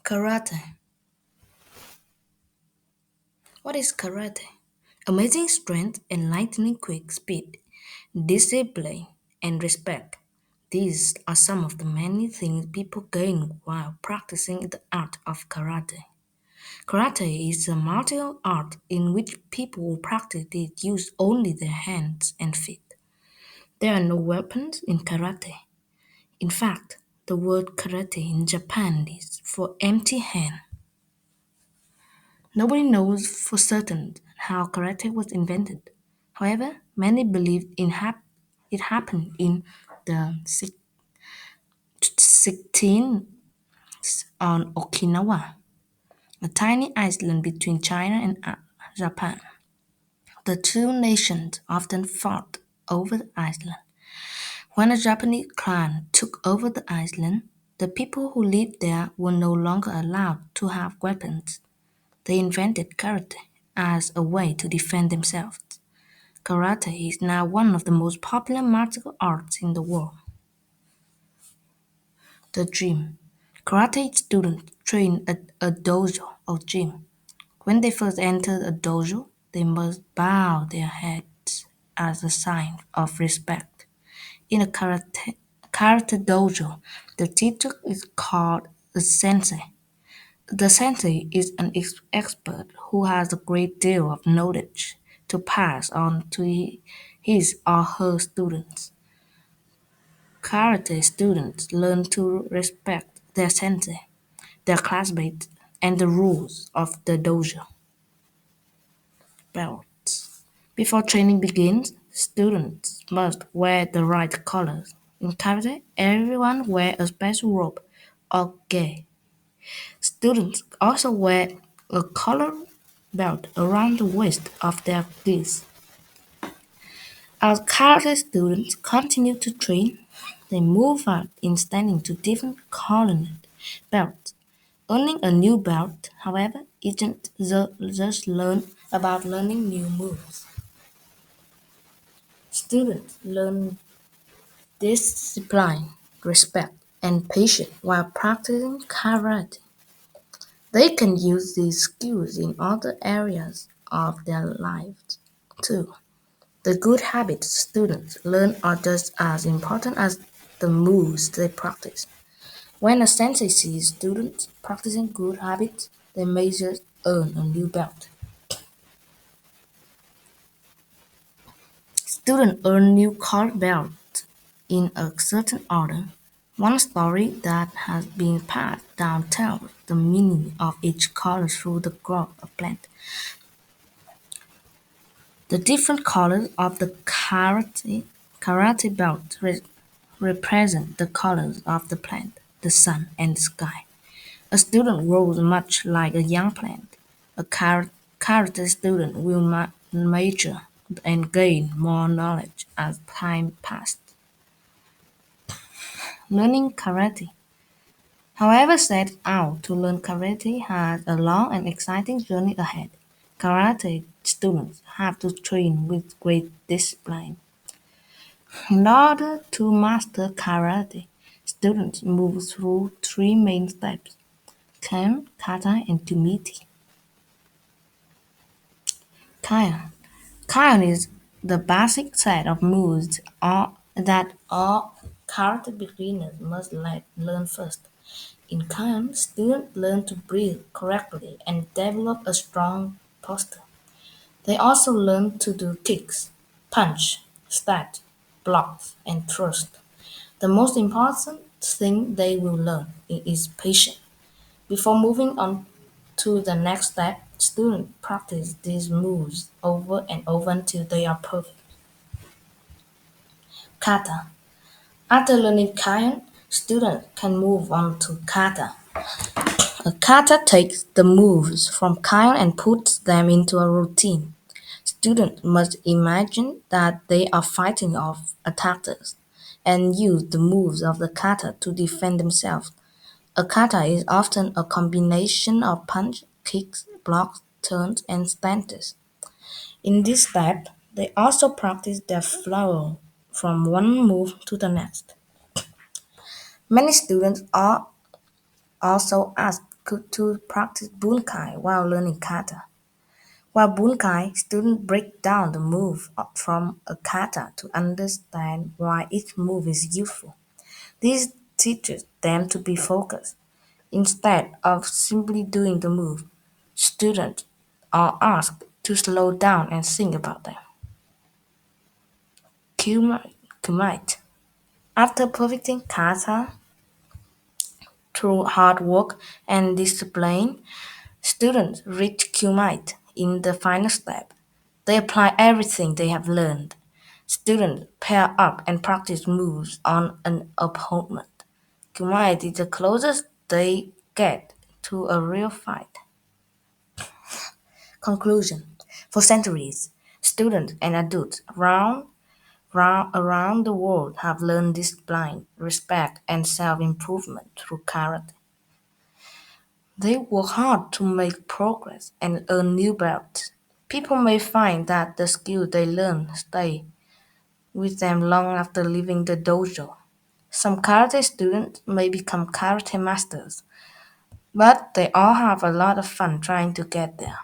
Karate. What is karate? Amazing strength and lightning quick speed, discipline, and respect. These are some of the many things people gain while practicing the art of karate. Karate is a martial art in which people who practice it use only their hands and feet. There are no weapons in karate. In fact, the word karate in Japan is for empty hand. Nobody knows for certain how karate was invented. However, many believe it happened in the 16th on Okinawa, a tiny island between China and Japan. The two nations often fought over the island. When a Japanese clan took over the island, the people who lived there were no longer allowed to have weapons. They invented karate as a way to defend themselves. Karate is now one of the most popular martial arts in the world. The gym. Karate students train at a dojo or gym. When they first enter a dojo, they must bow their heads as a sign of respect. In a karate dojo, the teacher is called a sensei. The sensei is an expert who has a great deal of knowledge to pass on to his or her students. Karate students learn to respect their sensei, their classmates, and the rules of the dojo. Belts. Before training begins, students must wear the right colors. In karate, everyone wears a special robe or gi. Students also wear a collar belt around the waist of their gis. As karate students continue to train, they move up in standing to different colored belts. Earning a new belt, however, isn't just learn about learning new moves. Students learn discipline, respect, and patience while practicing karate. They can use these skills in other areas of their lives too. The good habits students learn are just as important as the moves they practice. When a sensei sees students practicing good habits, they may just earn a new belt. Students earn new color belts in a certain order. One story that has been passed down tells the meaning of each color through the growth of plant. The different colors of the karate belt represent the colors of the plant, the sun, and the sky. A student grows much like a young plant. A karate student will mature and gain more knowledge as time passes. Learning karate. Whoever sets out to learn karate has a long and exciting journey ahead. Karate students have to train with great discipline. In order to master karate, students move through three main steps: Ken, kata, and tumiti. Kyan. Kyan is the basic set of moves that all karate beginners must learn first. In Kyan, students learn to breathe correctly and develop a strong posture. They also learn to do kicks, punch, stab, block, and thrust. The most important thing they will learn is patience. Before moving on to the next step, students practice these moves over and over until they are perfect. Kata. After learning Kyan, students can move on to kata. A kata takes the moves from Kyan and puts them into a routine. Students must imagine that they are fighting off attackers and use the moves of the kata to defend themselves. A kata is often a combination of punch, kicks, blocks, turns, and stances. In this step, they also practice their flow from one move to the next. Many students are also ask to practice bunkai while learning kata. While bunkai, students break down the move from a kata to understand why each move is useful. This teaches them to be focused. Instead of simply doing the move, students are asked to slow down and think about them. Kumite. After perfecting kata through hard work and discipline, students reach Kumite in the final step. They apply everything they have learned. Students pair up and practice moves on an opponent. Kumite is the closest they get to a real fight. Conclusion. For centuries, students and adults around the world have learned discipline, respect, and self-improvement through karate. They work hard to make progress and earn new belts. People may find that the skills they learn stay with them long after leaving the dojo. Some karate students may become karate masters, but they all have a lot of fun trying to get there.